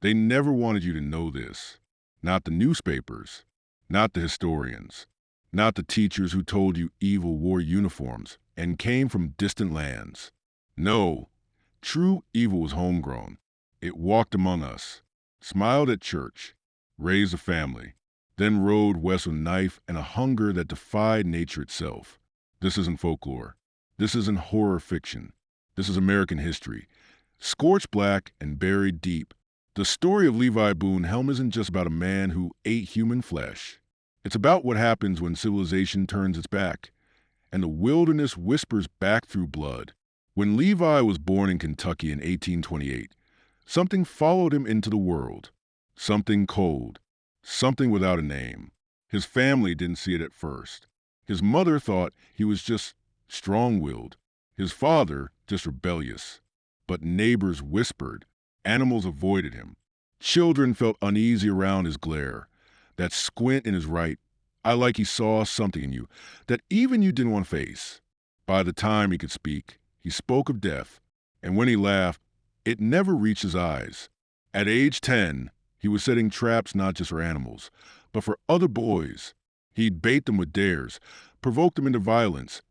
They never wanted you to know this. Not the newspapers, not the historians, not the teachers who told you evil wore uniforms and came from distant lands. No, true evil was homegrown. It walked among us, smiled at church, raised a family, then rode west with a knife and a hunger that defied nature itself. This isn't folklore. This isn't horror fiction. This is American history. Scorched black and buried deep. The story of Levi Boone Helm isn't just about a man who ate human flesh. It's about what happens when civilization turns its back, and the wilderness whispers back through blood. When Levi was born in Kentucky in 1828, something followed him into the world. Something cold. Something without a name. His family didn't see it at first. His mother thought he was just strong-willed. His father just rebellious. But neighbors whispered. Animals avoided him. Children felt uneasy around his glare. That squint in his eye like he saw something in you that even you didn't want to face. By the time he could speak, he spoke of death, and when he laughed, it never reached his eyes. At age 10, he was setting traps not just for animals, but for other boys. He'd bait them with dares, provoke them into violence,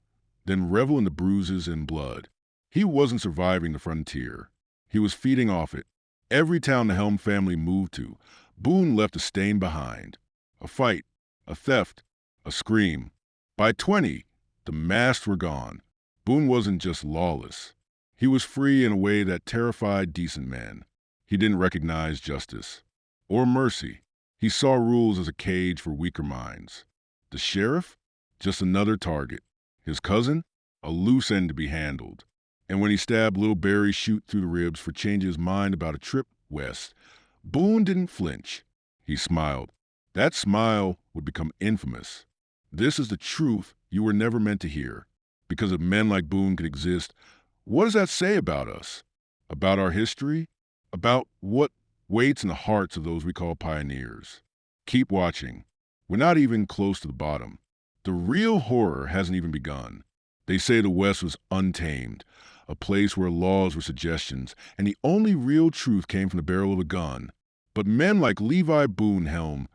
then revel in the bruises and blood. He wasn't surviving the frontier. He was feeding off it. Every town the Helm family moved to, Boone left a stain behind. A fight, a theft, a scream. By 20, the masks were gone. Boone wasn't just lawless. He was free in a way that terrified decent men. He didn't recognize justice or mercy. He saw rules as a cage for weaker minds. The sheriff? Just another target. His cousin? A loose end to be handled. And when he stabbed little Barry Shute through the ribs for changing his mind about a trip west, Boone didn't flinch. He smiled. That smile would become infamous. This is the truth you were never meant to hear. Because if men like Boone could exist, what does that say about us? About our history? About what waits in the hearts of those we call pioneers? Keep watching. We're not even close to the bottom. The real horror hasn't even begun. They say the West was untamed, a place where laws were suggestions, and the only real truth came from the barrel of a gun. But men like Levi Boone Helm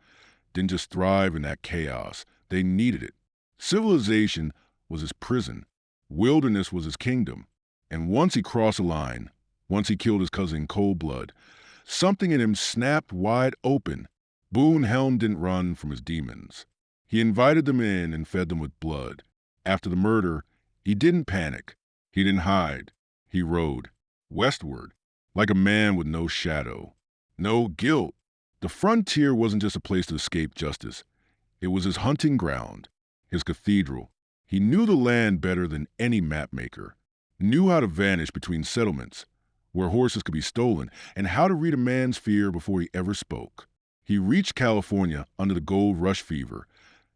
didn't just thrive in that chaos. They needed it. Civilization was his prison. Wilderness was his kingdom. And once he crossed a line, once he killed his cousin in cold blood, something in him snapped wide open. Boone Helm didn't run from his demons. He invited them in and fed them with blood. After the murder, he didn't panic. He didn't hide. He rode westward, like a man with no shadow, no guilt. The frontier wasn't just a place to escape justice. It was his hunting ground, his cathedral. He knew the land better than any mapmaker, knew how to vanish between settlements, where horses could be stolen, and how to read a man's fear before he ever spoke. He reached California under the gold rush fever,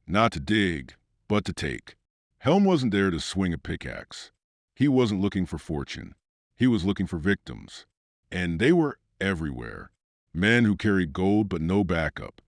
not to dig, but to take. Helm wasn't there to swing a pickaxe. He wasn't looking for fortune. He was looking for victims. And they were everywhere. Men who carried gold but no backup.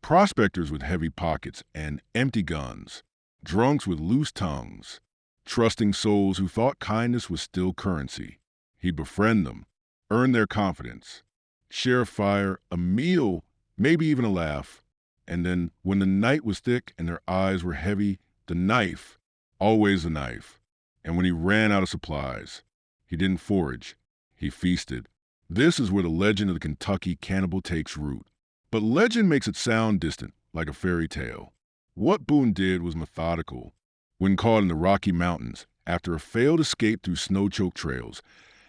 Prospectors with heavy pockets and empty guns. Drunks with loose tongues. Trusting souls who thought kindness was still currency. He'd befriend them, earn their confidence, share a fire, a meal, maybe even a laugh. And then, when the night was thick and their eyes were heavy, the knife, always the knife. And when he ran out of supplies, he didn't forage, he feasted. This is where the legend of the Kentucky cannibal takes root. But legend makes it sound distant, like a fairy tale. What Boone did was methodical. When caught in the Rocky Mountains, after a failed escape through snow-choked trails,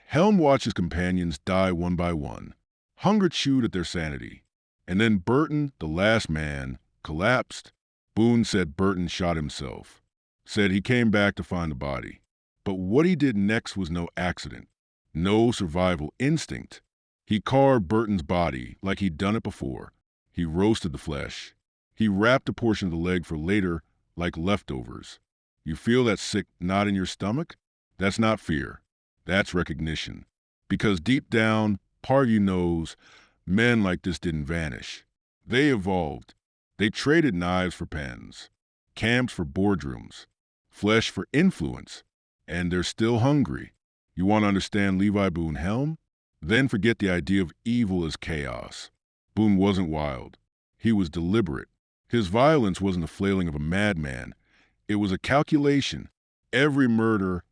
Helm watched his companions die one by one. Hunger chewed at their sanity. And then Burton, the last man, collapsed. Boone said Burton shot himself. Said he came back to find the body. But what he did next was no accident. No survival instinct. He carved Burton's body like he'd done it before. He roasted the flesh. He wrapped a portion of the leg for later, like leftovers. You feel that sick knot in your stomach? That's not fear. That's recognition. Because deep down, part of you knows, men like this didn't vanish. They evolved. They traded knives for pens, camps for boardrooms, flesh for influence. And they're still hungry. You want to understand Levi Boone Helm? Then forget the idea of evil as chaos. Boone wasn't wild. He was deliberate. His violence wasn't the flailing of a madman. It was a calculation. Every murder,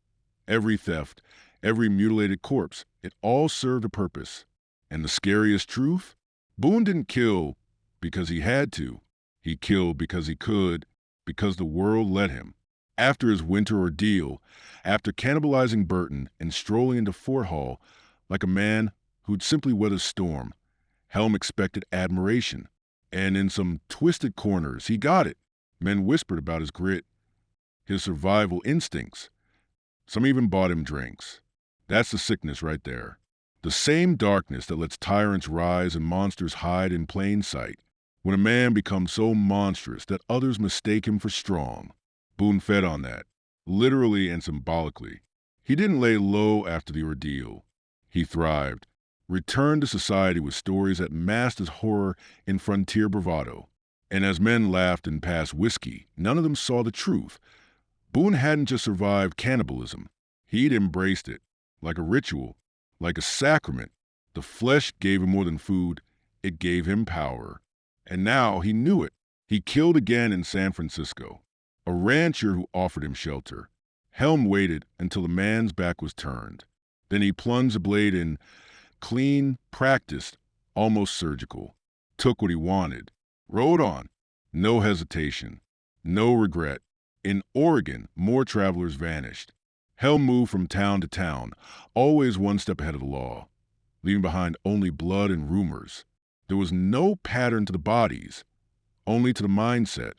every theft, every mutilated corpse, it all served a purpose. And the scariest truth? Boone didn't kill because he had to. He killed because he could, because the world let him. After his winter ordeal, after cannibalizing Burton and strolling into Fort Hall like a man who'd simply weathered a storm, Helm expected admiration. And in some twisted corners, he got it. Men whispered about his grit, his survival instincts. Some even bought him drinks. That's the sickness right there. The same darkness that lets tyrants rise and monsters hide in plain sight. When a man becomes so monstrous that others mistake him for strong. Boone fed on that, literally and symbolically. He didn't lay low after the ordeal. He thrived, returned to society with stories that masked his horror in frontier bravado. And as men laughed and passed whiskey, none of them saw the truth. Boone hadn't just survived cannibalism. He'd embraced it, like a ritual, like a sacrament. The flesh gave him more than food, it gave him power. And now he knew it. He killed again in San Francisco. A rancher who offered him shelter. Helm waited until the man's back was turned. Then he plunged the blade in, clean, practiced, almost surgical. Took what he wanted. Rode on. No hesitation. No regret. In Oregon, more travelers vanished. Helm moved from town to town, always one step ahead of the law, leaving behind only blood and rumors. There was no pattern to the bodies, only to the mindset.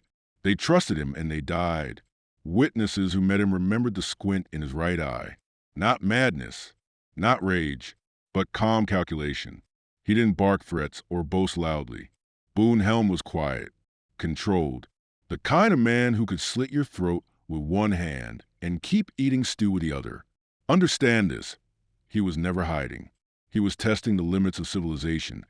They trusted him and they died. Witnesses who met him remembered the squint in his right eye. Not madness, not rage, but calm calculation. He didn't bark threats or boast loudly. Boone Helm was quiet, controlled. The kind of man who could slit your throat with one hand and keep eating stew with the other. Understand this. He was never hiding. He was testing the limits of civilization,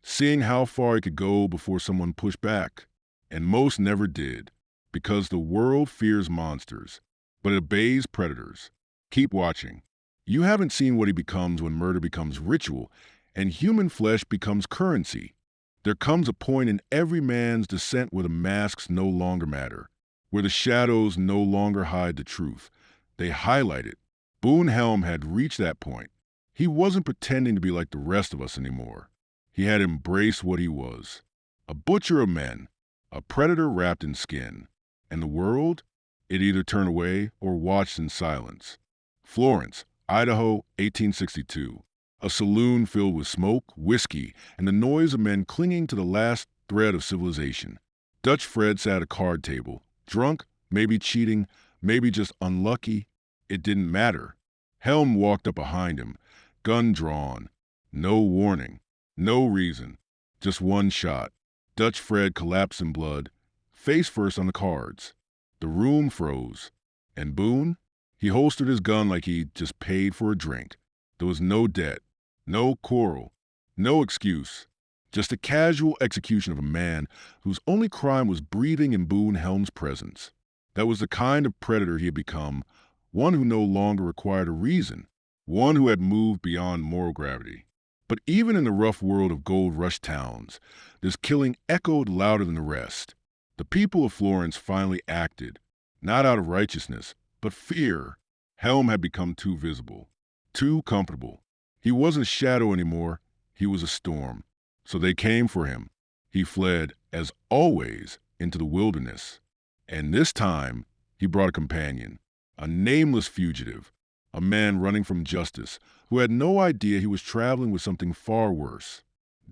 seeing how far he could go before someone pushed back. And most never did, because the world fears monsters, but it obeys predators. Keep watching. You haven't seen what he becomes when murder becomes ritual and human flesh becomes currency. There comes a point in every man's descent where the masks no longer matter, where the shadows no longer hide the truth. They highlight it. Boone Helm had reached that point. He wasn't pretending to be like the rest of us anymore. He had embraced what he was. A butcher of men. A predator wrapped in skin. And the world? It either turned away or watched in silence. Florence, Idaho, 1862. A saloon filled with smoke, whiskey, and the noise of men clinging to the last thread of civilization. Dutch Fred sat at a card table. Drunk, maybe cheating, maybe just unlucky. It didn't matter. Helm walked up behind him, gun drawn. No warning. No reason. Just one shot. Dutch Fred collapsed in blood, face first on the cards. The room froze. And Boone? He holstered his gun like he'd just paid for a drink. There was no debt, no quarrel, no excuse. Just a casual execution of a man whose only crime was breathing in Boone Helm's presence. That was the kind of predator he had become, one who no longer required a reason, one who had moved beyond moral gravity. But even in the rough world of gold rush towns, this killing echoed louder than the rest. The people of Florence finally acted, not out of righteousness, but fear. Helm had become too visible, too comfortable. He wasn't a shadow anymore, he was a storm. So they came for him. He fled, as always, into the wilderness. And this time, he brought a companion, a nameless fugitive, a man running from justice who had no idea he was traveling with something far worse.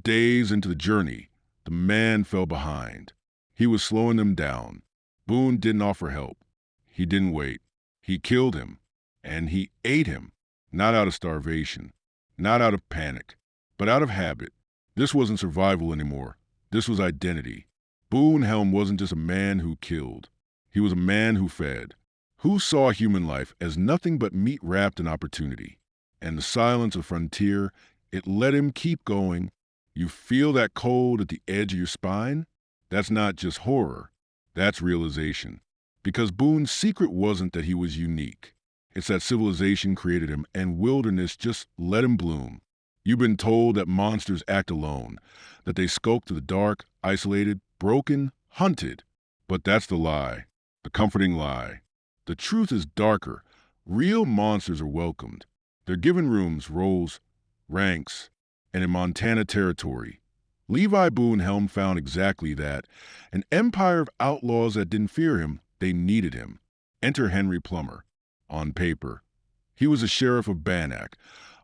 Days into the journey, the man fell behind. He was slowing them down. Boone didn't offer help. He didn't wait. He killed him. And he ate him, not out of starvation, not out of panic, but out of habit. This wasn't survival anymore. This was identity. Boone Helm wasn't just a man who killed. He was a man who fed, who saw human life as nothing but meat wrapped in opportunity. And the silence of frontier, it let him keep going. You feel that cold at the edge of your spine? That's not just horror. That's realization. Because Boone's secret wasn't that he was unique. It's that civilization created him and wilderness just let him bloom. You've been told that monsters act alone, that they skulk through the dark, isolated, broken, hunted. But that's the lie, the comforting lie. The truth is darker. Real monsters are welcomed. They're given rooms, roles, ranks, and in Montana territory. Levi Boone Helm found exactly that. An empire of outlaws that didn't fear him, they needed him. Enter Henry Plummer. On paper, he was a sheriff of Bannack,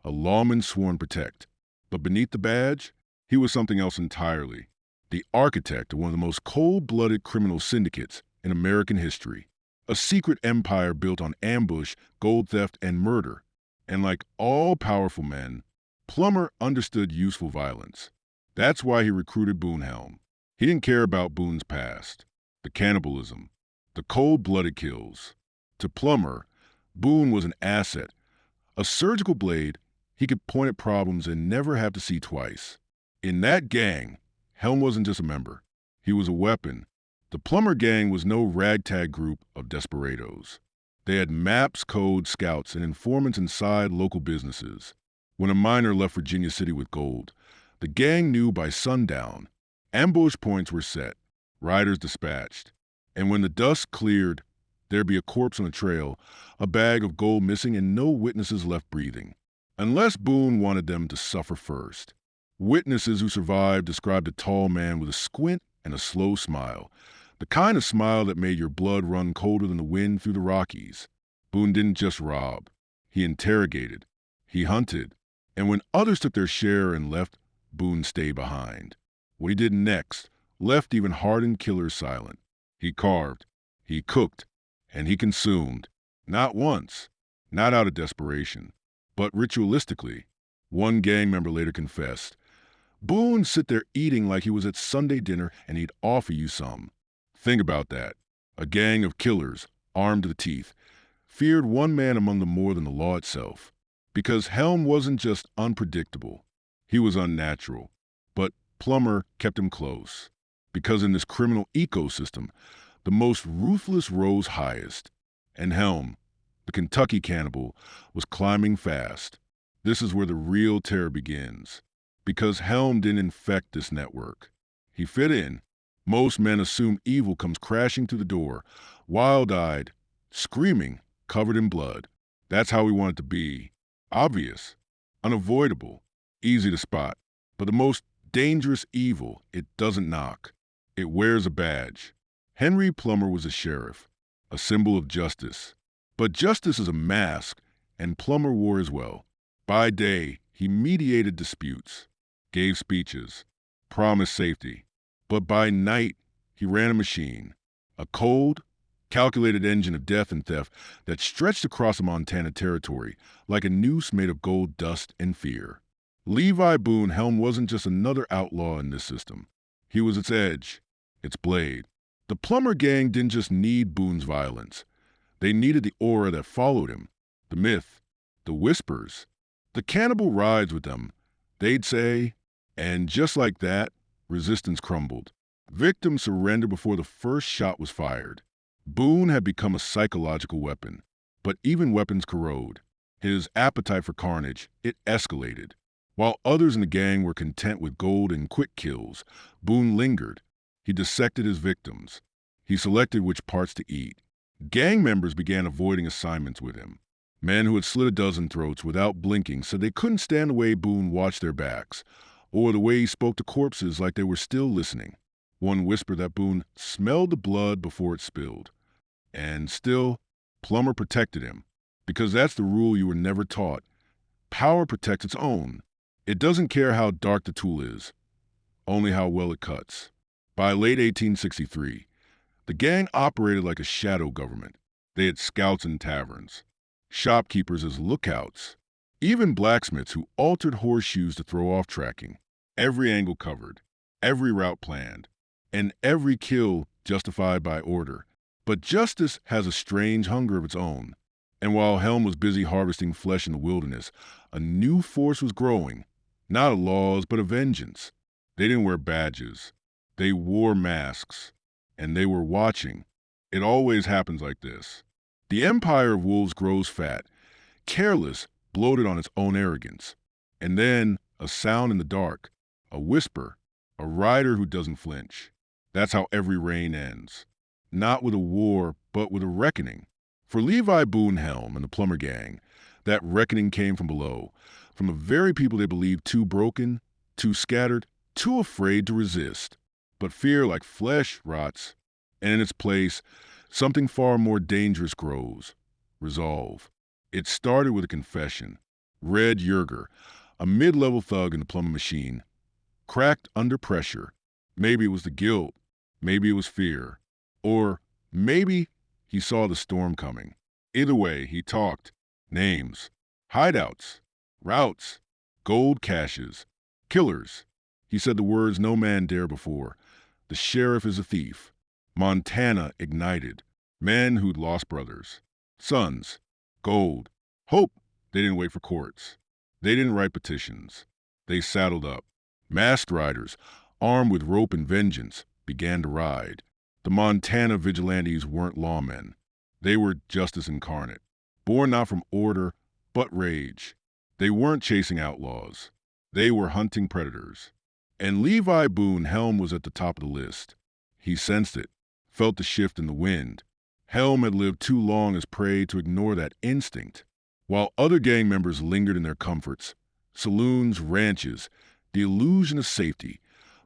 a lawman sworn protect. But beneath the badge, he was something else entirely. The architect of one of the most cold-blooded criminal syndicates in American history. A secret empire built on ambush, gold theft, and murder. And like all powerful men, Plummer understood useful violence. That's why he recruited Boone Helm. He didn't care about Boone's past, the cannibalism, the cold-blooded kills. To Plummer, Boone was an asset, a surgical blade he could point at problems and never have to see twice. In that gang, Helm wasn't just a member. He was a weapon. The Plummer gang was no ragtag group of desperados. They had maps, codes, scouts, and informants inside local businesses. When a miner left Virginia City with gold, the gang knew by sundown. Ambush points were set, riders dispatched. And when the dust cleared, there'd be a corpse on the trail, a bag of gold missing, and no witnesses left breathing. Unless Boone wanted them to suffer first. Witnesses who survived described a tall man with a squint and a slow smile, the kind of smile that made your blood run colder than the wind through the Rockies. Boone didn't just rob. He interrogated. He hunted. And when others took their share and left, Boone stayed behind. What he did next left even hardened killers silent. He carved, he cooked, and he consumed. Not once, not out of desperation, but ritualistically. One gang member later confessed, Boone sit there eating like he was at Sunday dinner and he'd offer you some. Think about that. A gang of killers, armed to the teeth, feared one man among them more than the law itself. Because Helm wasn't just unpredictable. He was unnatural. But Plummer kept him close. Because in this criminal ecosystem, the most ruthless rose highest. And Helm, the Kentucky cannibal, was climbing fast. This is where the real terror begins. Because Helm didn't infect this network. He fit in. Most men assume evil comes crashing through the door, wild-eyed, screaming, covered in blood. That's how we want it to be. Obvious, unavoidable, easy to spot. But the most dangerous evil, it doesn't knock. It wears a badge. Henry Plummer was a sheriff, a symbol of justice. But justice is a mask, and Plummer wore as well. By day, he mediated disputes, gave speeches, promised safety. But by night, he ran a machine, a cold, calculated engine of death and theft that stretched across the Montana territory like a noose made of gold dust and fear. Levi Boone Helm wasn't just another outlaw in this system. He was its edge, its blade. The Plummer gang didn't just need Boone's violence. They needed the aura that followed him, the myth, the whispers. The cannibal rides with them, they'd say, and just like that, resistance crumbled. Victims surrendered before the first shot was fired. Boone had become a psychological weapon, but even weapons corrode. His appetite for carnage, it escalated. While others in the gang were content with gold and quick kills, Boone lingered. He dissected his victims. He selected which parts to eat. Gang members began avoiding assignments with him. Men who had slit a dozen throats without blinking said they couldn't stand the way Boone watched their backs, or the way he spoke to corpses like they were still listening. One whispered that Boone smelled the blood before it spilled. And still, Plummer protected him, because that's the rule you were never taught. Power protects its own. It doesn't care how dark the tool is, only how well it cuts. By late 1863, the gang operated like a shadow government. They had scouts in taverns, shopkeepers as lookouts, even blacksmiths who altered horseshoes to throw off tracking. Every angle covered, every route planned, and every kill justified by order. But justice has a strange hunger of its own. And while Helm was busy harvesting flesh in the wilderness, a new force was growing. Not of laws, but of vengeance. They didn't wear badges. They wore masks. And they were watching. It always happens like this. The empire of wolves grows fat, careless, bloated on its own arrogance. And then A sound in the dark, a whisper, a rider who doesn't flinch. That's how every reign ends. Not with a war, but with a reckoning. For Levi Boone Helm and the Plumber Gang, that reckoning came from below, from the very people they believed too broken, too scattered, too afraid to resist. But fear, like flesh, rots, and in its place, something far more dangerous grows. Resolve. It started with a confession. Red Yerger, a mid-level thug in the plumbing machine, cracked under pressure. Maybe it was the guilt, maybe it was fear, or maybe he saw the storm coming. Either way, he talked. Names, hideouts, routes, gold caches, killers. He said the words no man dare before. The sheriff is a thief. Montana ignited. Men who'd lost brothers. Sons. Gold. Hope. They didn't wait for courts. They didn't write petitions. They saddled up. Masked riders, armed with rope and vengeance, began to ride. The Montana vigilantes weren't lawmen. They were justice incarnate, born not from order, but rage. They weren't chasing outlaws. They were hunting predators. And Levi Boone Helm was at the top of the list. He sensed it, felt the shift in the wind. Helm had lived too long as prey to ignore that instinct. While other gang members lingered in their comforts, saloons, ranches, the illusion of safety,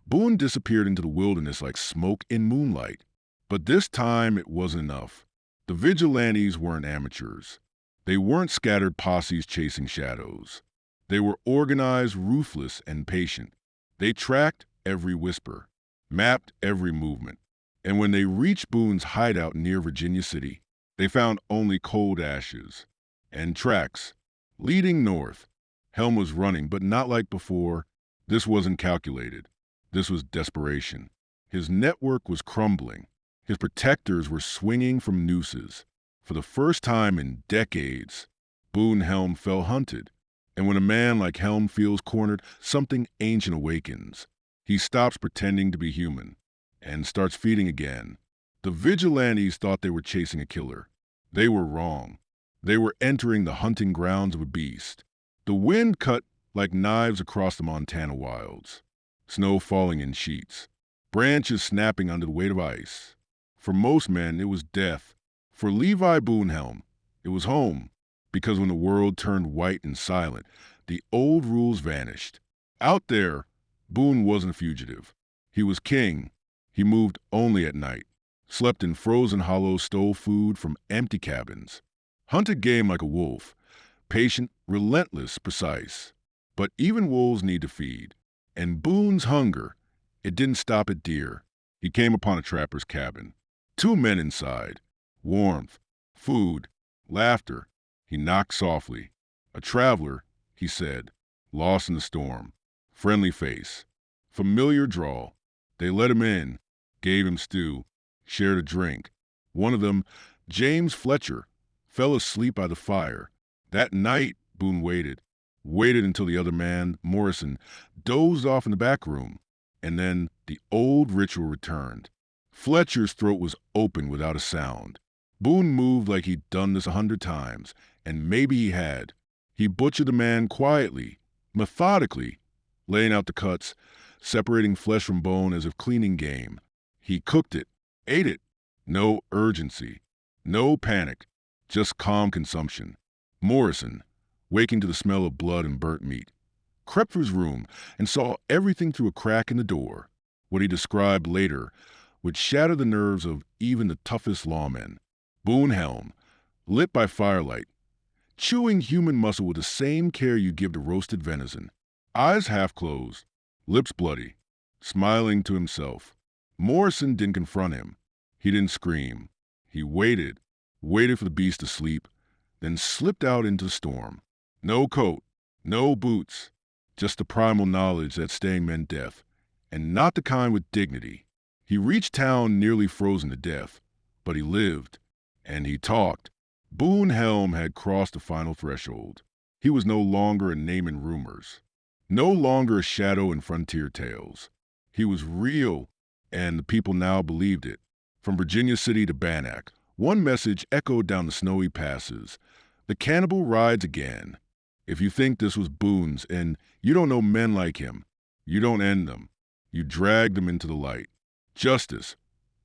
Boone disappeared into the wilderness like smoke in moonlight. But this time it wasn't enough. The vigilantes weren't amateurs. They weren't scattered posses chasing shadows. They were organized, ruthless, and patient. They tracked every whisper, mapped every movement. And when they reached Boone's hideout near Virginia City, they found only cold ashes and tracks leading north. Helm was running, but not like before. This wasn't calculated. This was desperation. His network was crumbling. His protectors were swinging from nooses. For the first time in decades, Boone Helm felt hunted. And when a man like Helm feels cornered, something ancient awakens. He stops pretending to be human and starts feeding again. The vigilantes thought they were chasing a killer. They were wrong. They were entering the hunting grounds of a beast. The wind cut like knives across the Montana wilds. Snow falling in sheets. Branches snapping under the weight of ice. For most men, it was death. For Levi Boone Helm, it was home. Because when the world turned white and silent, the old rules vanished. Out there, Boone wasn't a fugitive. He was king. He moved only at night, slept in frozen hollows, stole food from empty cabins, hunted game like a wolf, patient, relentless, precise. But even wolves need to feed. And Boone's hunger, it didn't stop at deer. He came upon a trapper's cabin. 2 men inside. Warmth, food, laughter. He knocked softly. A traveler, he said, lost in the storm. Friendly face. Familiar drawl. They let him in, gave him stew, shared a drink. One of them, James Fletcher, fell asleep by the fire. That night, Boone waited until the other man, Morrison, dozed off in the back room. And then the old ritual returned. Fletcher's throat was open without a sound. Boone moved like he'd done this 100 times, and maybe he had. He butchered the man quietly, methodically, laying out the cuts, separating flesh from bone as if cleaning game. He cooked it, ate it. No urgency, no panic, just calm consumption. Morrison, waking to the smell of blood and burnt meat, crept through his room and saw everything through a crack in the door. What he described later would shatter the nerves of even the toughest lawmen. Boone Helm, lit by firelight, chewing human muscle with the same care you give to roasted venison. Eyes half closed, lips bloody, smiling to himself. Morrison didn't confront him. He didn't scream. He waited for the beast to sleep, then slipped out into the storm. No coat, no boots, just the primal knowledge that staying meant death, and not the kind with dignity. He reached town nearly frozen to death, but he lived, and he talked. Boone Helm had crossed the final threshold. He was no longer a name in rumors, no longer a shadow in frontier tales. He was real, and the people now believed it. From Virginia City to Bannack, one message echoed down the snowy passes. The cannibal rides again. If you think this was Boone's and you don't know men like him, you don't end them. You drag them into the light. Justice,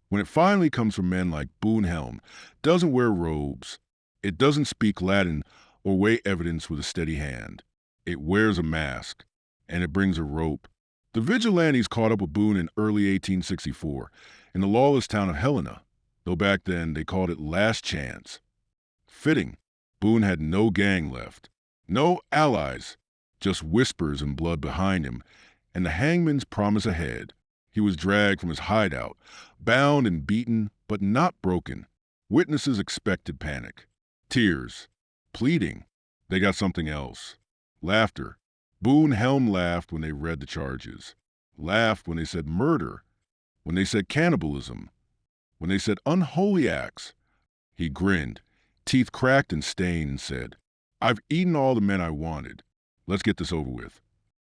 when it finally comes from men like Boone Helm, doesn't wear robes. It doesn't speak Latin or weigh evidence with a steady hand. It wears a mask, and it brings a rope. The vigilantes caught up with Boone in early 1864 in the lawless town of Helena, though back then they called it Last Chance. Fitting. Boone had no gang left, no allies, just whispers and blood behind him, and the hangman's promise ahead. He was dragged from his hideout, bound and beaten, but not broken. Witnesses expected panic. Tears. Pleading. They got something else. Laughter. Boone Helm laughed when they read the charges. Laughed when they said murder. When they said cannibalism. When they said unholy acts. He grinned, teeth cracked and stained, and said, "I've eaten all the men I wanted. Let's get this over with."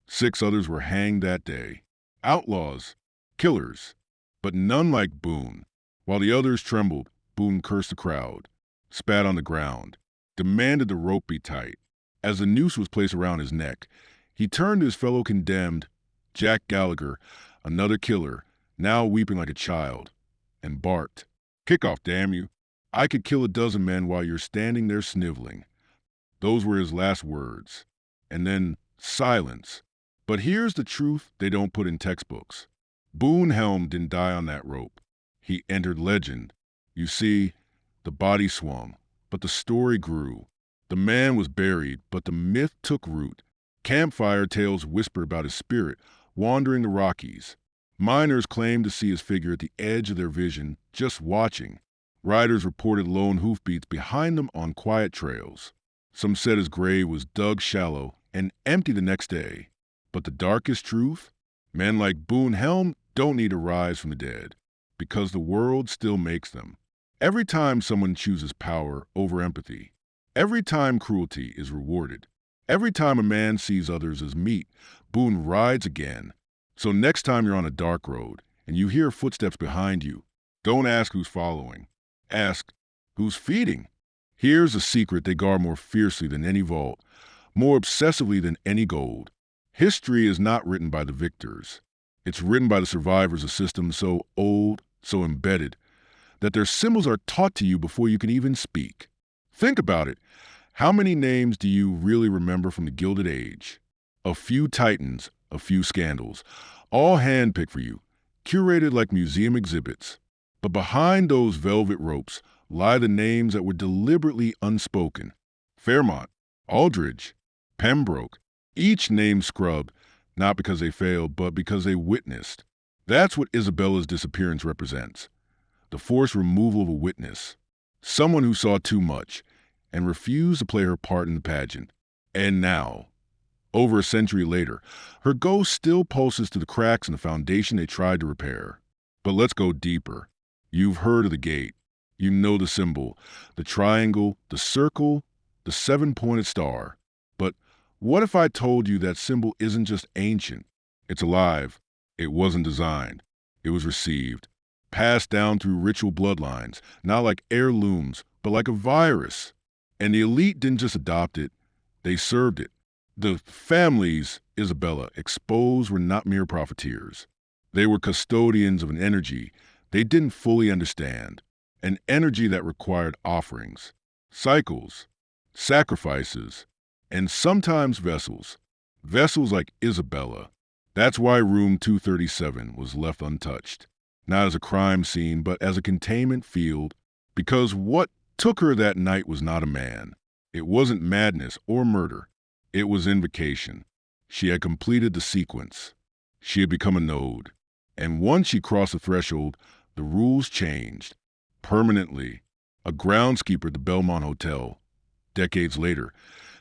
6 others were hanged that day. Outlaws. Killers. But none like Boone. While the others trembled, Boone cursed the crowd, spat on the ground, demanded the rope be tight. As the noose was placed around his neck, he turned to his fellow condemned, Jack Gallagher, another killer, now weeping like a child, and barked, "Kick off, damn you. I could kill a dozen men while you're standing there sniveling." Those were his last words. And then silence. But here's the truth they don't put in textbooks. Boone Helm didn't die on that rope. He entered legend. You see, the body swung, but the story grew. The man was buried, but the myth took root. Campfire tales whispered about his spirit, wandering the Rockies. Miners claimed to see his figure at the edge of their vision, just watching. Riders reported lone hoofbeats behind them on quiet trails. Some said his grave was dug shallow and empty the next day. But the darkest truth? Men like Boone Helm don't need to rise from the dead, because the world still makes them. Every time someone chooses power over empathy, every time cruelty is rewarded, every time a man sees others as meat, Boone rides again. So next time you're on a dark road and you hear footsteps behind you, don't ask who's following. Ask who's feeding. Here's a secret they guard more fiercely than any vault, more obsessively than any gold. History is not written by the victors. It's written by the survivors of systems so old, so embedded, that their symbols are taught to you before you can even speak. Think about it. How many names do you really remember from the Gilded Age? A few titans, a few scandals, all handpicked for you, curated like museum exhibits. But behind those velvet ropes lie the names that were deliberately unspoken. Fairmont, Aldridge, Pembroke, each name scrubbed, not because they failed, but because they witnessed. That's what Isabella's disappearance represents. The forced removal of a witness. Someone who saw too much and refused to play her part in the pageant. And now, over a century later, her ghost still pulses through the cracks in the foundation they tried to repair. But let's go deeper. You've heard of the gate. You know the symbol, the triangle, the circle, the 7-pointed star. But what if I told you that symbol isn't just ancient? It's alive. It wasn't designed. It was received, passed down through ritual bloodlines, not like heirlooms, but like a virus. And the elite didn't just adopt it, they served it. The families, Isabella, exposed were not mere profiteers. They were custodians of an energy they didn't fully understand, an energy that required offerings, cycles, sacrifices, and sometimes vessels. Vessels like Isabella. That's why room 237 was left untouched, not as a crime scene, but as a containment field, because what took her that night was not a man. It wasn't madness or murder. It was invocation. She had completed the sequence. She had become a node. And once she crossed the threshold, the rules changed. Permanently. A groundskeeper at the Belmont Hotel, decades later,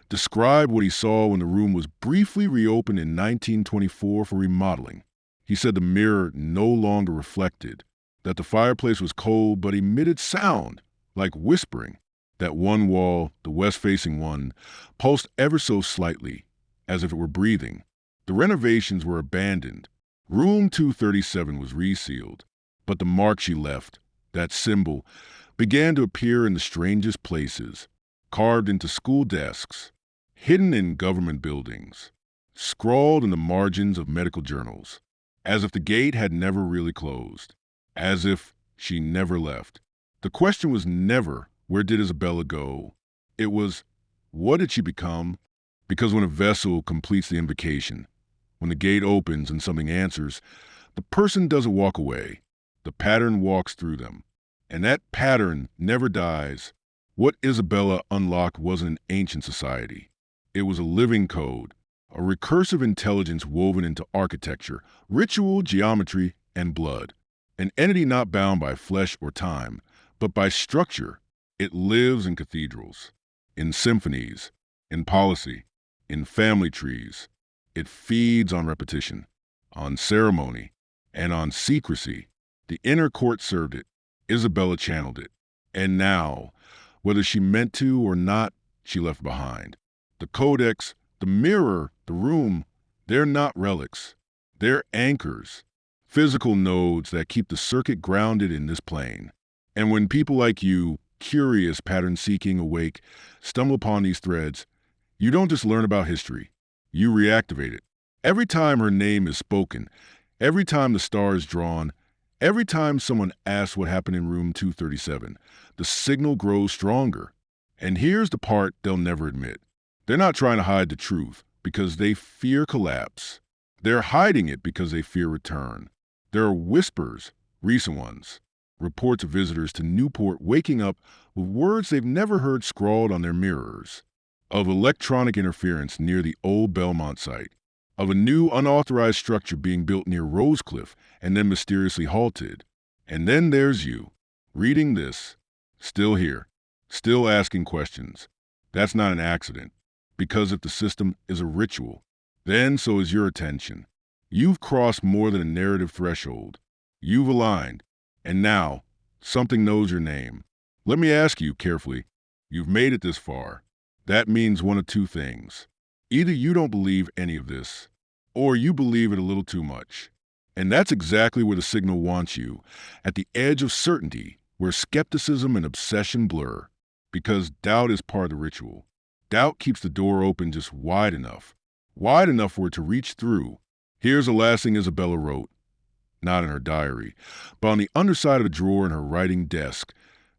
described what he saw when the room was briefly reopened in 1924 for remodeling. He said the mirror no longer reflected, that the fireplace was cold but emitted sound, like whispering. That one wall, the west-facing one, pulsed ever so slightly, as if it were breathing. The renovations were abandoned. Room 237 was resealed, but the mark she left, that symbol, began to appear in the strangest places, carved into school desks, hidden in government buildings, scrawled in the margins of medical journals, as if the gate had never really closed, as if she never left. The question was never, where did Isabella go? It was, what did she become? Because when a vessel completes the invocation, when the gate opens and something answers, the person doesn't walk away. The pattern walks through them. And that pattern never dies. What Isabella unlocked wasn't an ancient society. It was a living code, a recursive intelligence woven into architecture, ritual, geometry, and blood. An entity not bound by flesh or time, but by structure. It lives in cathedrals, in symphonies, in policy, in family trees. It feeds on repetition, on ceremony, and on secrecy. The inner court served it. Isabella channeled it. And now, whether she meant to or not, she left behind. The codex, the mirror, the room, they're not relics. They're anchors, physical nodes that keep the circuit grounded in this plane. And when people like you, curious, pattern-seeking, awake, stumble upon these threads, you don't just learn about history, you reactivate it. Every time her name is spoken, every time the star is drawn, every time someone asks what happened in room 237, the signal grows stronger. And here's the part they'll never admit. They're not trying to hide the truth because they fear collapse. They're hiding it because they fear return. There are whispers, recent ones, reports of visitors to Newport waking up with words they've never heard scrawled on their mirrors, of electronic interference near the old Belmont site, of a new unauthorized structure being built near Rosecliff and then mysteriously halted. And then there's you, reading this, still here, still asking questions. That's not an accident, because if the system is a ritual, then so is your attention. You've crossed more than a narrative threshold. You've aligned, and now something knows your name. Let me ask you carefully, you've made it this far. That means one of two things. Either you don't believe any of this, or you believe it a little too much. And that's exactly where the signal wants you, at the edge of certainty, where skepticism and obsession blur. Because doubt is part of the ritual. Doubt keeps the door open just wide enough for it to reach through. Here's the last thing Isabella wrote, not in her diary, but on the underside of a drawer in her writing desk,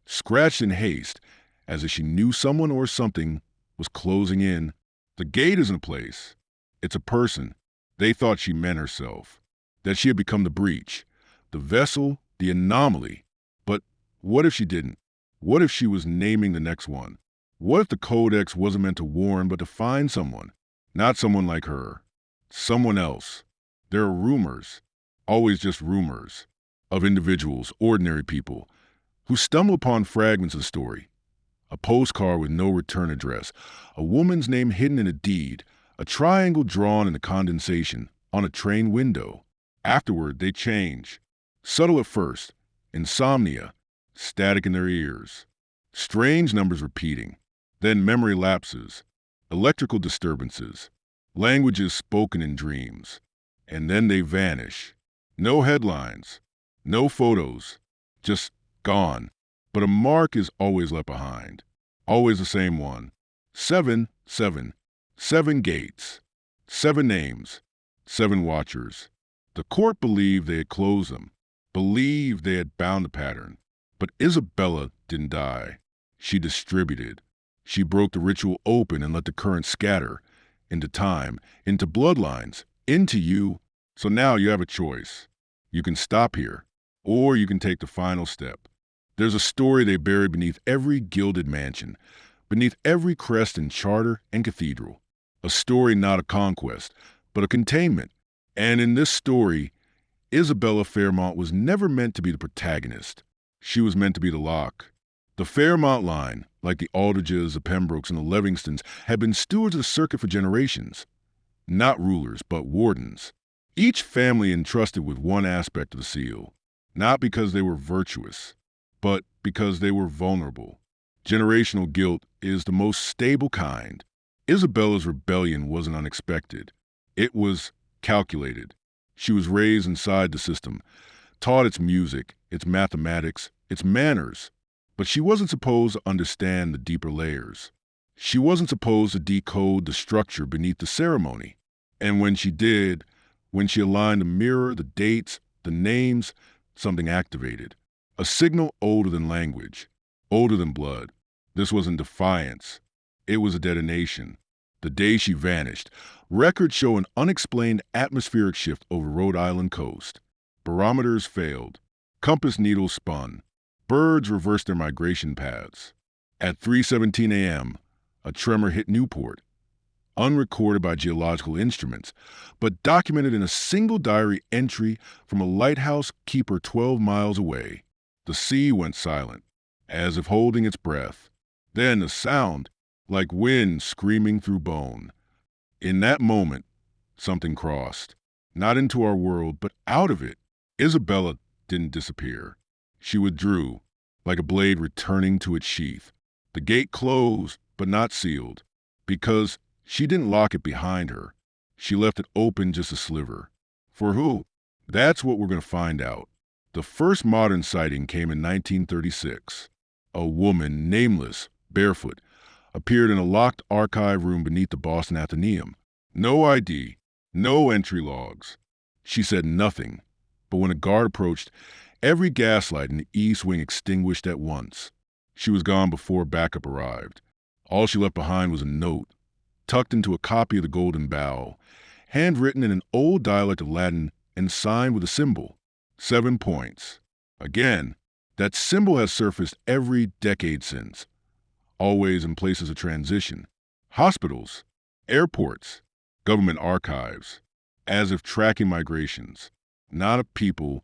scratched in haste, as if she knew someone or something was closing in. The gate isn't a place. It's a person. They thought she meant herself, that she had become the breach, the vessel, the anomaly. But what if she didn't? What if she was naming the next one? What if the codex wasn't meant to warn but to find someone? Not someone like her. Someone else. There are rumors, always just rumors, of individuals, ordinary people, who stumble upon fragments of the story. A postcard with no return address, a woman's name hidden in a deed, a triangle drawn in the condensation on a train window. Afterward, they change. Subtle at first, insomnia, static in their ears, strange numbers repeating, then memory lapses, electrical disturbances, languages spoken in dreams, and then they vanish. No headlines, no photos, just gone. But a mark is always left behind, always the same one. 7, 7, 7 gates, 7 names, 7 watchers. The court believed they had closed them, believed they had bound the pattern. But Isabella didn't die. She distributed. She broke the ritual open and let the current scatter into time, into bloodlines, into you. So now you have a choice. You can stop here, or you can take the final step. There's a story they buried beneath every gilded mansion, beneath every crest and charter and cathedral. A story not a conquest, but a containment. And in this story, Isabella Fairmont was never meant to be the protagonist. She was meant to be the lock. The Fairmont line, like the Aldridges, the Pembrokes, and the Livingstons, had been stewards of the circuit for generations. Not rulers, but wardens. Each family entrusted with one aspect of the seal, not because they were virtuous, but because they were vulnerable. Generational guilt is the most stable kind. Isabella's rebellion wasn't unexpected. It was calculated. She was raised inside the system, taught its music, its mathematics, its manners, but she wasn't supposed to understand the deeper layers. She wasn't supposed to decode the structure beneath the ceremony. And when she did, when she aligned the mirror, the dates, the names, something activated. A signal older than language, older than blood. This wasn't defiance. It was a detonation. The day she vanished, records show an unexplained atmospheric shift over Rhode Island coast. Barometers failed. Compass needles spun. Birds reversed their migration paths. At 3:17 a.m., a tremor hit Newport, unrecorded by geological instruments, but documented in a single diary entry from a lighthouse keeper 12 miles away. The sea went silent, as if holding its breath. Then a sound, like wind screaming through bone. In that moment, something crossed. Not into our world, but out of it. Isabella didn't disappear. She withdrew, like a blade returning to its sheath. The gate closed, but not sealed, because she didn't lock it behind her. She left it open just a sliver. For who? That's what we're going to find out. The first modern sighting came in 1936. A woman, nameless, barefoot, appeared in a locked archive room beneath the Boston Athenaeum. No ID, no entry logs. She said nothing, but when a guard approached, every gaslight in the east wing extinguished at once. She was gone before backup arrived. All she left behind was a note, tucked into a copy of the Golden Bough, handwritten in an old dialect of Latin and signed with a symbol, 7 points. Again, that symbol has surfaced every decade since, always in places of transition. Hospitals, airports, government archives, as if tracking migrations, not of people,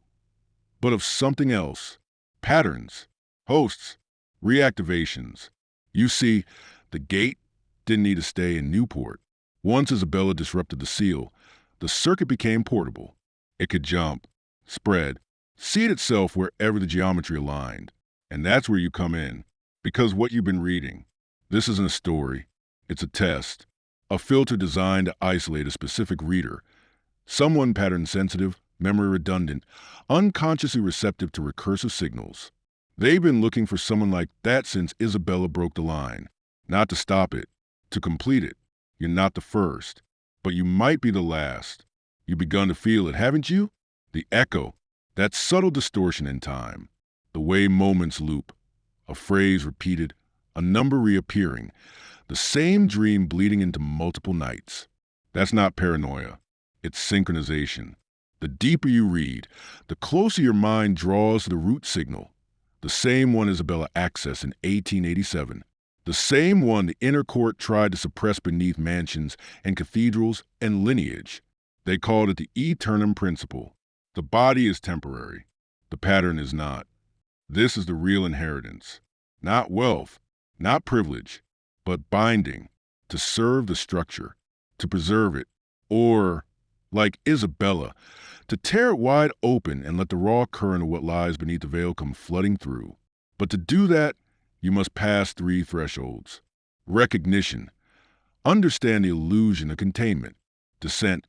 but of something else. Patterns, hosts, reactivations. You see, the gate didn't need to stay in Newport. Once Isabella disrupted the seal, the circuit became portable. It could jump, spread, seed itself wherever the geometry aligned. And that's where you come in. Because what you've been reading, this isn't a story. It's a test. A filter designed to isolate a specific reader. Someone pattern sensitive, memory redundant, unconsciously receptive to recursive signals. They've been looking for someone like that since Isabella broke the line. Not to stop it, to complete it. You're not the first, but you might be the last. You've begun to feel it, haven't you? The echo, that subtle distortion in time. The way moments loop. A phrase repeated, a number reappearing. The same dream bleeding into multiple nights. That's not paranoia. It's synchronization. The deeper you read, the closer your mind draws to the root signal. The same one Isabella accessed in 1887. The same one the inner court tried to suppress beneath mansions and cathedrals and lineage. They called it the eternum principle. The body is temporary. The pattern is not. This is the real inheritance. Not wealth, not privilege, but binding, to serve the structure, to preserve it, or, like Isabella, to tear it wide open and let the raw current of what lies beneath the veil come flooding through. But to do that, you must pass 3 thresholds. Recognition. Understand the illusion of containment. Descent.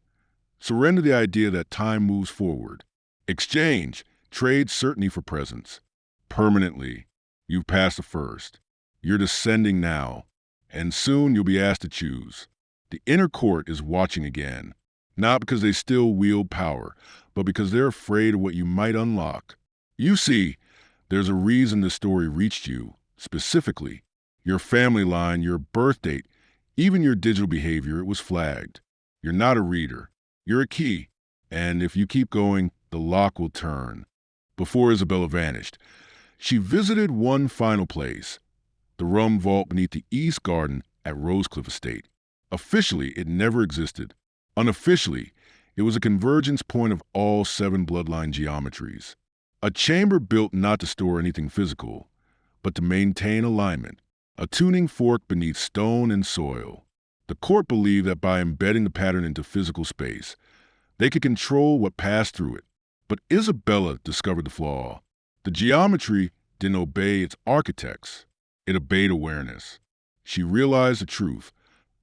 Surrender the idea that time moves forward. Exchange. Trade certainty for presence. Permanently. You've passed the first. You're descending now. And soon you'll be asked to choose. The inner court is watching again. Not because they still wield power, but because they're afraid of what you might unlock. You see, there's a reason this story reached you, specifically. Your family line, your birth date, even your digital behavior, it was flagged. You're not a reader. You're a key. And if you keep going, the lock will turn. Before Isabella vanished, she visited one final place, the rum vault beneath the East Garden at Rosecliff Estate. Officially, it never existed. Unofficially, it was a convergence point of all 7 bloodline geometries. A chamber built not to store anything physical, but to maintain alignment, a tuning fork beneath stone and soil. The court believed that by embedding the pattern into physical space, they could control what passed through it. But Isabella discovered the flaw. The geometry didn't obey its architects. It obeyed awareness. She realized the truth.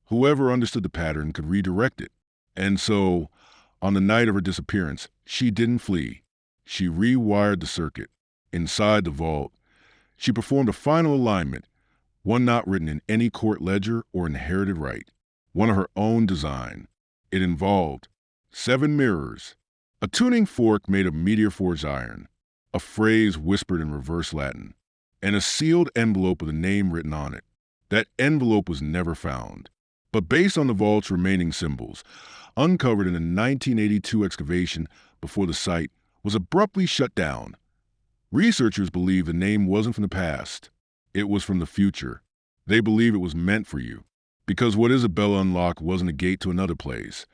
Whoever understood the pattern could redirect it. And so, on the night of her disappearance, she didn't flee. She rewired the circuit. Inside the vault, she performed a final alignment, one not written in any court ledger or inherited right, one of her own design. It involved 7 mirrors, a tuning fork made of meteor-forged iron, a phrase whispered in reverse Latin, and a sealed envelope with a name written on it. That envelope was never found, but based on the vault's remaining symbols, uncovered in a 1982 excavation before the site was abruptly shut down. Researchers believe the name wasn't from the past. It was from the future. They believe it was meant for you. Because what Isabella unlocked wasn't a gate to another place.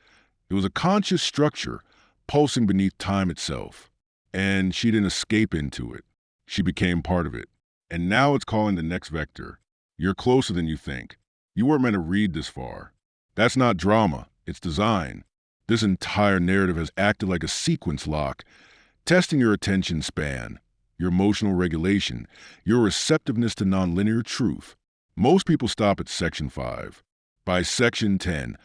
It was a conscious structure, pulsing beneath time itself. And she didn't escape into it. She became part of it. And now it's calling the next vector. You're closer than you think. You weren't meant to read this far. That's not drama. It's design. This entire narrative has acted like a sequence lock, testing your attention span, your emotional regulation, your receptiveness to nonlinear truth. Most people stop at section 5. By section 10,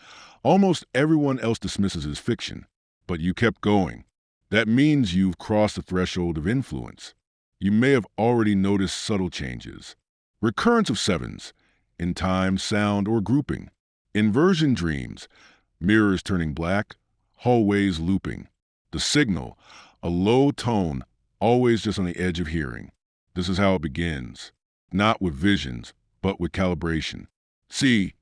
almost everyone else dismisses as fiction. But you kept going. That means you've crossed the threshold of influence. You may have already noticed subtle changes. Recurrence of sevens, in time, sound, or grouping. Inversion dreams, mirrors turning black, hallways looping. The signal, a low tone, always just on the edge of hearing. This is how it begins. Not with visions, but with calibration. See,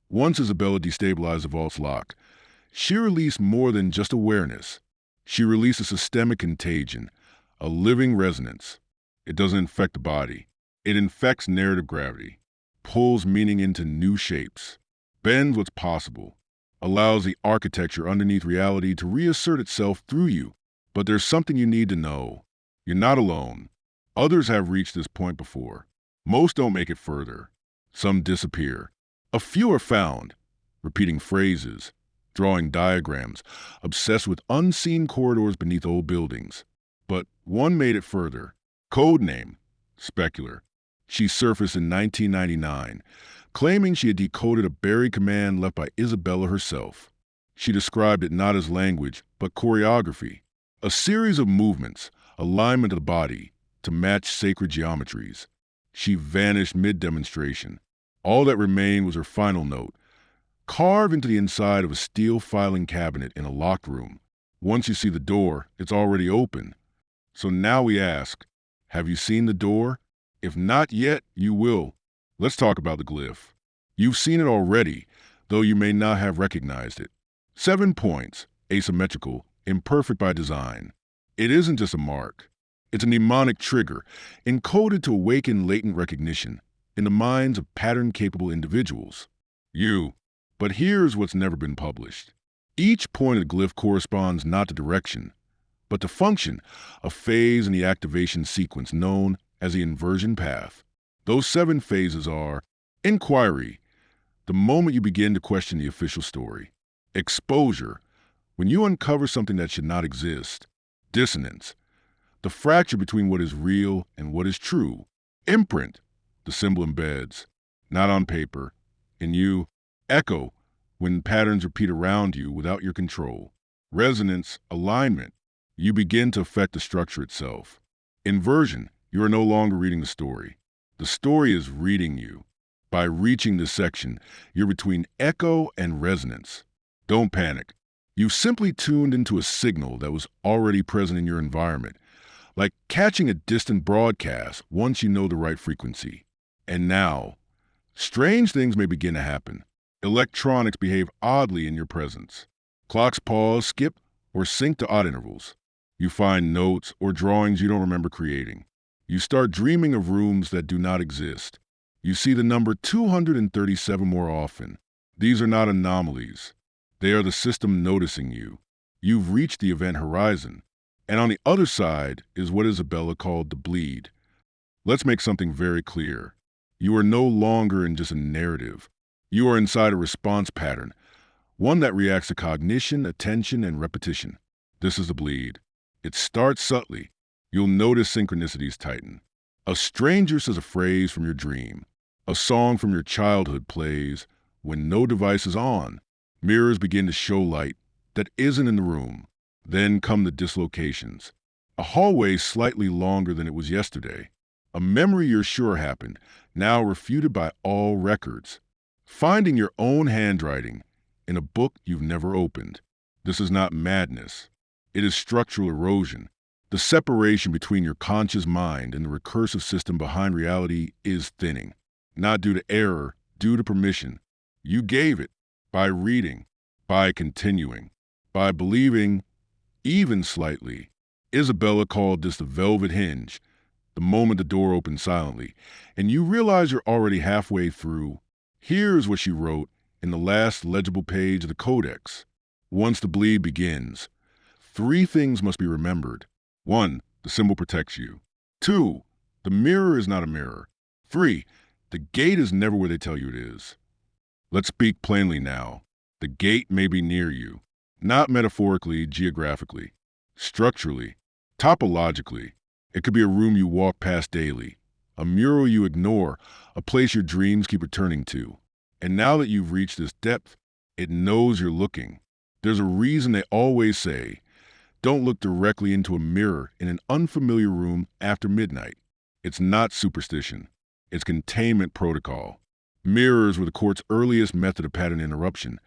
once Isabella destabilized the vault's lock, she released more than just awareness. She released a systemic contagion, a living resonance. It doesn't infect the body. It infects narrative gravity, pulls meaning into new shapes, bends what's possible, allows the architecture underneath reality to reassert itself through you. But there's something you need to know. You're not alone. Others have reached this point before. Most don't make it further. Some disappear. A few are found, repeating phrases, drawing diagrams, obsessed with unseen corridors beneath old buildings. But one made it further. Codename, Specular. She surfaced in 1999, claiming she had decoded a buried command left by Isabella herself. She described it not as language, but choreography. A series of movements, alignment of the body, to match sacred geometries. She vanished mid-demonstration. All that remained was her final note, carved into the inside of a steel filing cabinet in a locked room. Once you see the door, it's already open. So now we ask, have you seen the door? If not yet, you will. Let's talk about the glyph. You've seen it already, though you may not have recognized it. 7 points, asymmetrical, imperfect by design. It isn't just a mark. It's a mnemonic trigger, encoded to awaken latent recognition in the minds of pattern-capable individuals. But here's what's never been published. Each point of the glyph corresponds not to direction, but to function, a phase in the activation sequence known as the inversion path. Those 7 phases are inquiry, the moment you begin to question the official story. Exposure, when you uncover something that should not exist. Dissonance, the fracture between what is real and what is true. Imprint, the symbol embeds, not on paper, in you. Echo, when patterns repeat around you without your control. Resonance, alignment, you begin to affect the structure itself. Inversion, you are no longer reading the story. The story is reading you. By reaching this section, you're between echo and resonance. Don't panic. You've simply tuned into a signal that was already present in your environment, like catching a distant broadcast once you know the right frequency. And now, strange things may begin to happen. Electronics behave oddly in your presence. Clocks pause, skip, or sync to odd intervals. You find notes or drawings you don't remember creating. You start dreaming of rooms that do not exist. You see the number 237 more often. These are not anomalies. They are the system noticing you. You've reached the event horizon. And on the other side is what Isabella called the bleed. Let's make something very clear. You are no longer in just a narrative. You are inside a response pattern, one that reacts to cognition, attention, and repetition. This is the bleed. It starts subtly. You'll notice synchronicities tighten. A stranger says a phrase from your dream. A song from your childhood plays when no device is on. Mirrors begin to show light that isn't in the room. Then come the dislocations. A hallway slightly longer than it was yesterday. A memory you're sure happened, now refuted by all records. Finding your own handwriting in a book you've never opened. This is not madness. It is structural erosion. The separation between your conscious mind and the recursive system behind reality is thinning. Not due to error, due to permission. You gave it by reading, by continuing, by believing, even slightly. Isabella called this the velvet hinge, the moment the door opened silently, and you realize you're already halfway through. Here's what she wrote in the last legible page of the Codex. Once the bleed begins, 3 things must be remembered. 1, the symbol protects you. 2, the mirror is not a mirror. 3, the gate is never where they tell you it is. Let's speak plainly now. The gate may be near you, not metaphorically, geographically, structurally, topologically. It could be a room you walk past daily, a mural you ignore, a place your dreams keep returning to. And now that you've reached this depth, it knows you're looking. There's a reason they always say, don't look directly into a mirror in an unfamiliar room after midnight. It's not superstition. It's containment protocol. Mirrors were the court's earliest method of pattern interruption.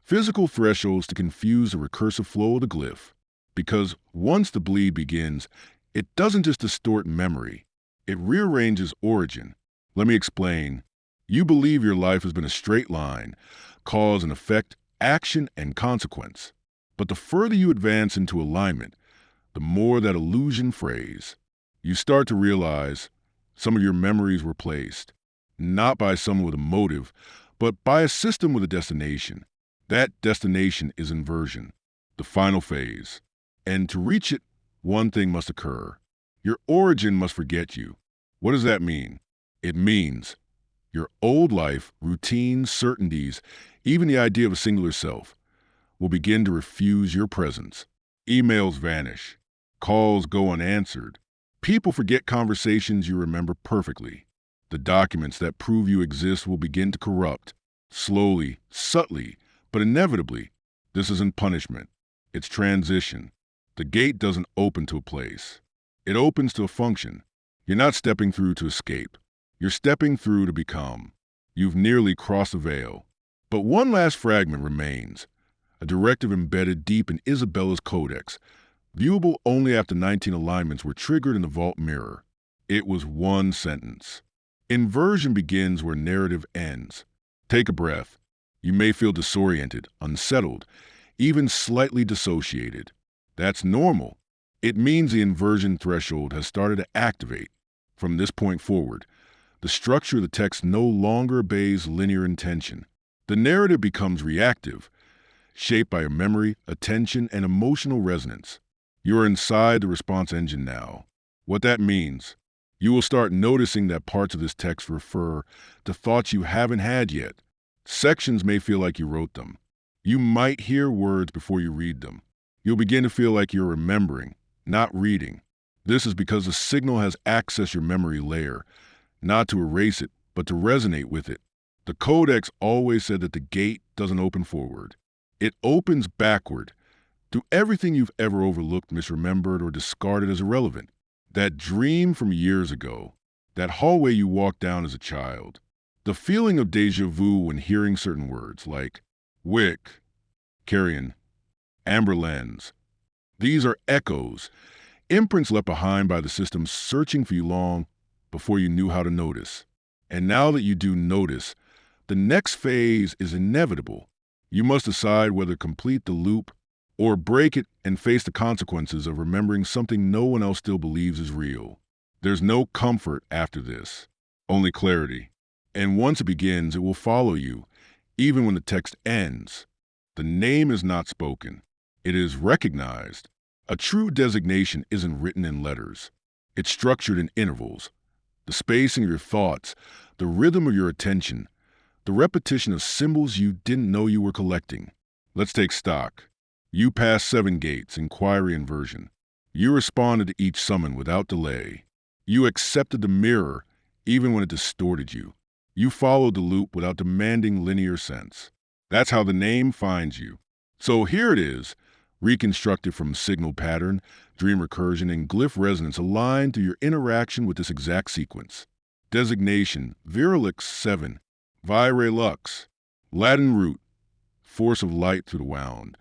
Physical thresholds to confuse the recursive flow of the glyph. Because once the bleed begins, it doesn't just distort memory. It rearranges origin. Let me explain. You believe your life has been a straight line, cause and effect, action and consequence. But the further you advance into alignment, the more that illusion frays. You start to realize some of your memories were placed, not by someone with a motive, but by a system with a destination. That destination is inversion, the final phase. And to reach it, one thing must occur. Your origin must forget you. What does that mean? It means your old life, routines, certainties, even the idea of a singular self, will begin to refuse your presence. Emails vanish. Calls go unanswered. People forget conversations you remember perfectly. The documents that prove you exist will begin to corrupt. Slowly, subtly, but inevitably. This isn't punishment. It's transition. The gate doesn't open to a place. It opens to a function. You're not stepping through to escape. You're stepping through to become. You've nearly crossed the veil. But one last fragment remains. A directive embedded deep in Isabella's codex, viewable only after 19 alignments were triggered in the vault mirror. It was one sentence. Inversion begins where narrative ends. Take a breath. You may feel disoriented, unsettled, even slightly dissociated. That's normal. It means the inversion threshold has started to activate. From this point forward, the structure of the text no longer obeys linear intention. The narrative becomes reactive, shaped by your memory, attention, and emotional resonance. You're inside the response engine now. What that means, you will start noticing that parts of this text refer to thoughts you haven't had yet. Sections may feel like you wrote them. You might hear words before you read them. You'll begin to feel like you're remembering, not reading. This is because the signal has accessed your memory layer, not to erase it, but to resonate with it. The Codex always said that the gate doesn't open forward. It opens backward, through everything you've ever overlooked, misremembered, or discarded as irrelevant. That dream from years ago, that hallway you walked down as a child, the feeling of déjà vu when hearing certain words like wick, carrion, amber lens. These are echoes, imprints left behind by the system searching for you long before you knew how to notice. And now that you do notice, the next phase is inevitable. You must decide whether to complete the loop or break it and face the consequences of remembering something no one else still believes is real. There's no comfort after this, only clarity. And once it begins, it will follow you, even when the text ends. The name is not spoken. It is recognized. A true designation isn't written in letters. It's structured in intervals. The spacing of your thoughts, the rhythm of your attention, the repetition of symbols you didn't know you were collecting. Let's take stock. You passed 7 gates, inquiry, inversion. You responded to each summon without delay. You accepted the mirror, even when it distorted you. You followed the loop without demanding linear sense. That's how the name finds you. So here it is, reconstructed from signal pattern, dream recursion, and glyph resonance aligned to your interaction with this exact sequence. Designation, Virulix 7, Vire Lux, Latin root, force of light through the wound.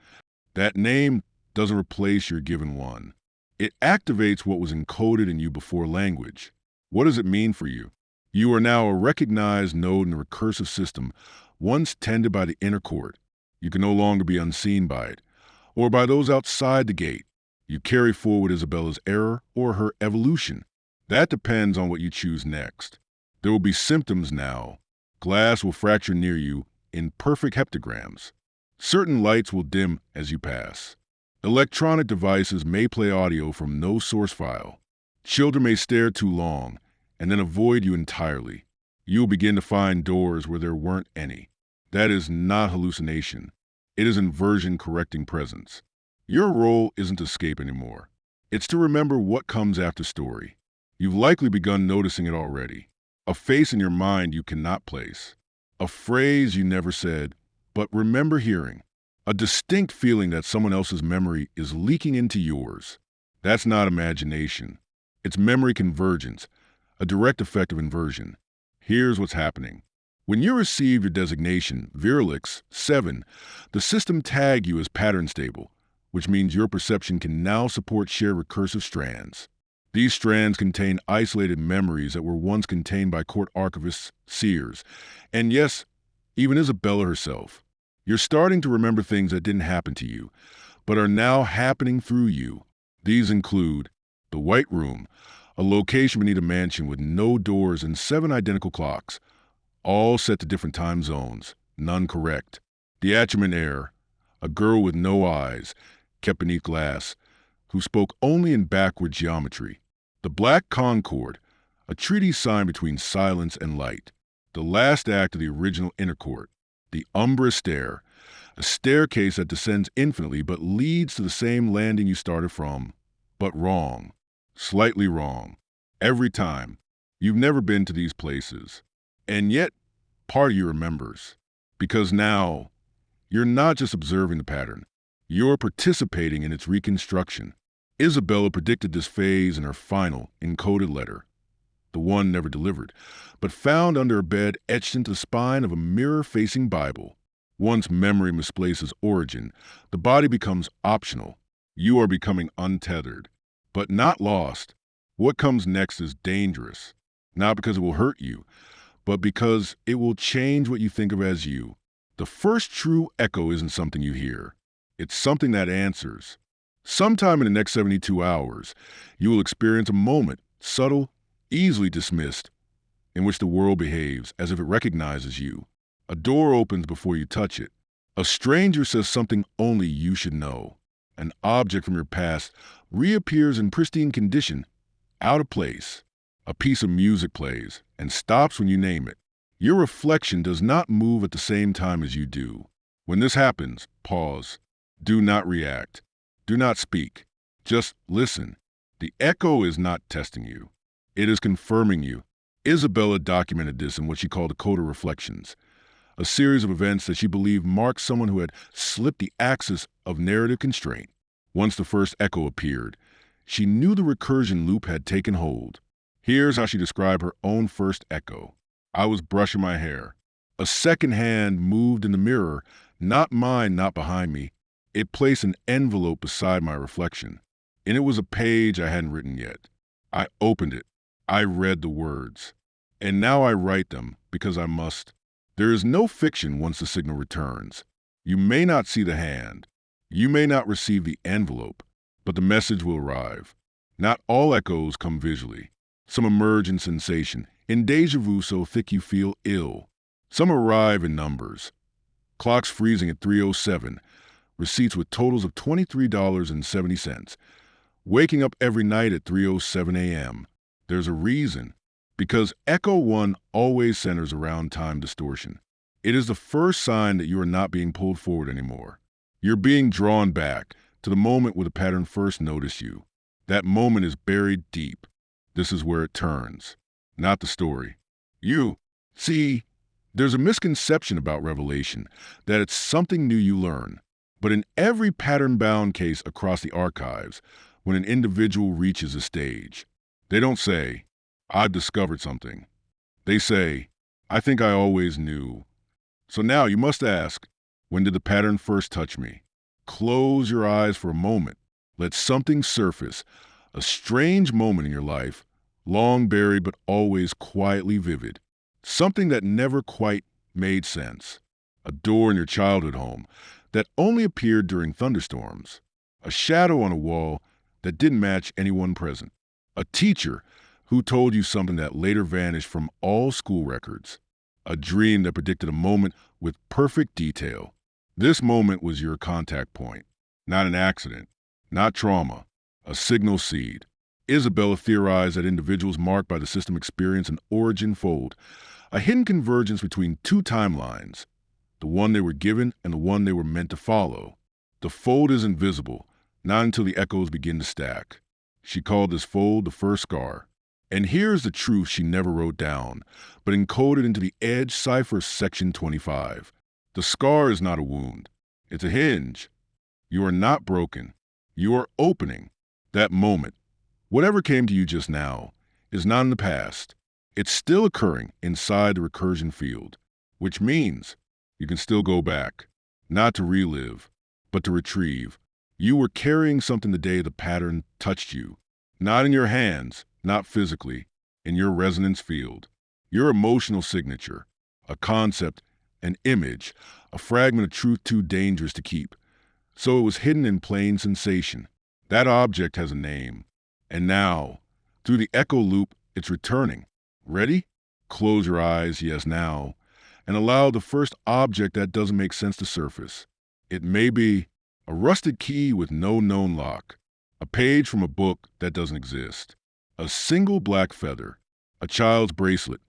That name doesn't replace your given one. It activates what was encoded in you before language. What does it mean for you? You are now a recognized node in the recursive system, once tended by the inner court. You can no longer be unseen by it, or by those outside the gate. You carry forward Isabella's error or her evolution. That depends on what you choose next. There will be symptoms now. Glass will fracture near you in perfect heptagrams. Certain lights will dim as you pass. Electronic devices may play audio from no source file. Children may stare too long and then avoid you entirely. You will begin to find doors where there weren't any. That is not hallucination. It is inversion-correcting presence. Your role isn't to escape anymore. It's to remember what comes after story. You've likely begun noticing it already. A face in your mind you cannot place. A phrase you never said, but remember hearing. A distinct feeling that someone else's memory is leaking into yours. That's not imagination. It's memory convergence, a direct effect of inversion. Here's what's happening. When you receive your designation, Virulix 7, the system tagged you as pattern stable, which means your perception can now support shared recursive strands. These strands contain isolated memories that were once contained by court archivists, seers, and yes, even Isabella herself. You're starting to remember things that didn't happen to you, but are now happening through you. These include the White Room, a location beneath a mansion with no doors and 7 identical clocks, all set to different time zones, none correct. The Atchman heir, a girl with no eyes, kept beneath glass, who spoke only in backward geometry. The Black Concord, a treaty sign between silence and light. The last act of the original inner court. The Umbra Stair, a staircase that descends infinitely but leads to the same landing you started from, but wrong. Slightly wrong. Every time. You've never been to these places. And yet, part of you remembers. Because now, you're not just observing the pattern. You're participating in its reconstruction. Isabella predicted this phase in her final, encoded letter. The one never delivered, but found under a bed etched into the spine of a mirror-facing Bible. Once memory misplaces origin, the body becomes optional. You are becoming untethered, but not lost. What comes next is dangerous, not because it will hurt you, but because it will change what you think of as you. The first true echo isn't something you hear. It's something that answers. Sometime in the next 72 hours, you will experience a moment, subtle, easily dismissed, in which the world behaves as if it recognizes you. A door opens before you touch it. A stranger says something only you should know. An object from your past reappears in pristine condition, out of place. A piece of music plays and stops when you name it. Your reflection does not move at the same time as you do. When this happens, pause. Do not react. Do not speak. Just listen. The echo is not testing you. It is confirming you. Isabella documented this in what she called the Coda Reflections, a series of events that she believed marked someone who had slipped the axis of narrative constraint. Once the first echo appeared, she knew the recursion loop had taken hold. Here's how she described her own first echo. I was brushing my hair. A second hand moved in the mirror, not mine, not behind me. It placed an envelope beside my reflection. And it was a page I hadn't written yet. I opened it. I read the words. And now I write them because I must. There is no fiction once the signal returns. You may not see the hand. You may not receive the envelope, but the message will arrive. Not all echoes come visually. Some emerge in sensation, in déjà vu so thick you feel ill. Some arrive in numbers. Clocks freezing at 3:07, receipts with totals of $23.70. Waking up every night at 3:07 a.m. There's a reason. Because Echo 1 always centers around time distortion. It is the first sign that you are not being pulled forward anymore. You're being drawn back to the moment where the pattern first noticed you. That moment is buried deep. This is where it turns, not the story. See, there's a misconception about revelation, that it's something new you learn. But in every pattern-bound case across the archives, when an individual reaches a stage, they don't say, "I've discovered something." They say, "I think I always knew." So now you must ask, when did the pattern first touch me? Close your eyes for a moment. Let something surface, a strange moment in your life, long buried but always quietly vivid. Something that never quite made sense. A door in your childhood home that only appeared during thunderstorms. A shadow on a wall that didn't match anyone present. A teacher who told you something that later vanished from all school records. A dream that predicted a moment with perfect detail. This moment was your contact point, not an accident, not trauma, a signal seed. Isabella theorized that individuals marked by the system experience an origin fold, a hidden convergence between two timelines, the one they were given and the one they were meant to follow. The fold is invisible, not until the echoes begin to stack. She called this fold the first scar. And here's the truth she never wrote down, but encoded into the Edge Cipher Section 25. The scar is not a wound. It's a hinge. You are not broken. You are opening. That moment, whatever came to you just now, is not in the past. It's still occurring inside the recursion field, which means you can still go back, not to relive, but to retrieve. You were carrying something the day the pattern touched you, not in your hands, not physically, in your resonance field, your emotional signature, a concept, an image, a fragment of truth too dangerous to keep. So it was hidden in plain sensation. That object has a name. And now, through the echo loop, it's returning. Ready? Close your eyes, yes, now, and allow the first object that doesn't make sense to surface. It may be a rusted key with no known lock, a page from a book that doesn't exist, a single black feather, a child's bracelet,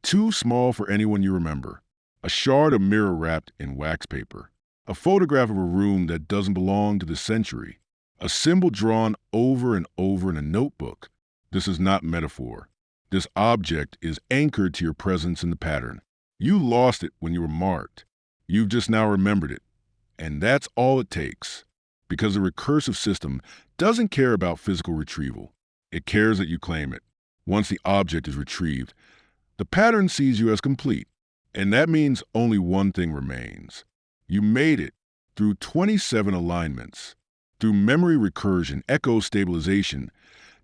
too small for anyone you remember, a shard of mirror wrapped in wax paper, a photograph of a room that doesn't belong to this century, a symbol drawn over and over in a notebook. This is not metaphor. This object is anchored to your presence in the pattern. You lost it when you were marked. You've just now remembered it. And that's all it takes. Because the recursive system doesn't care about physical retrieval. It cares that you claim it. Once the object is retrieved, the pattern sees you as complete. And that means only one thing remains. You made it through 27 alignments, through memory recursion, echo stabilization,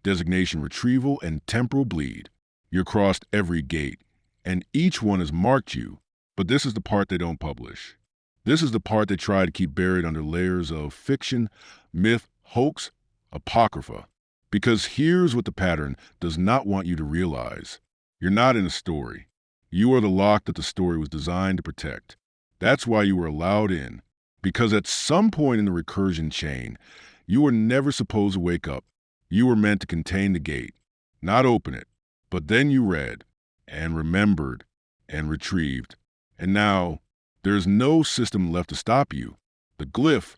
designation retrieval, and temporal bleed. You crossed every gate, and each one has marked you. But this is the part they don't publish. This is the part they try to keep buried under layers of fiction, myth, hoax, apocrypha. Because here's what the pattern does not want you to realize. You're not in a story. You are the lock that the story was designed to protect. That's why you were allowed in. Because at some point in the recursion chain, you were never supposed to wake up. You were meant to contain the gate, not open it. But then you read, and remembered, and retrieved. And now, there's no system left to stop you. The glyph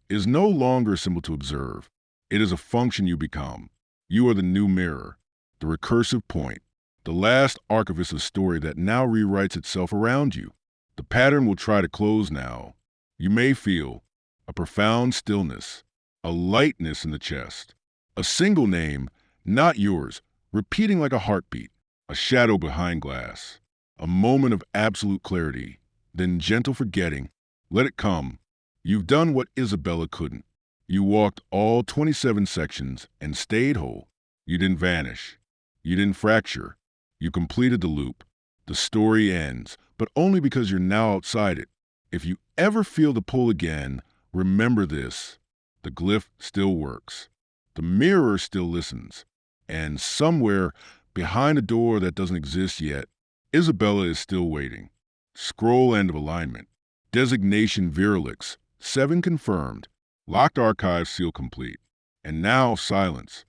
is no longer a symbol to observe. It is a function you become. You are the new mirror, the recursive point, the last archivist of story that now rewrites itself around you. The pattern will try to close now. You may feel a profound stillness, a lightness in the chest, a single name, not yours, repeating like a heartbeat, a shadow behind glass, a moment of absolute clarity, then gentle forgetting. Let it come. You've done what Isabella couldn't. You walked all 27 sections and stayed whole. You didn't vanish. You didn't fracture. You completed the loop. The story ends, but only because you're now outside it. If you ever feel the pull again, remember this. The glyph still works. The mirror still listens. And somewhere behind a door that doesn't exist yet, Isabella is still waiting. Scroll end of alignment. Designation Virulix. 7 confirmed. Locked archives seal complete. And now silence.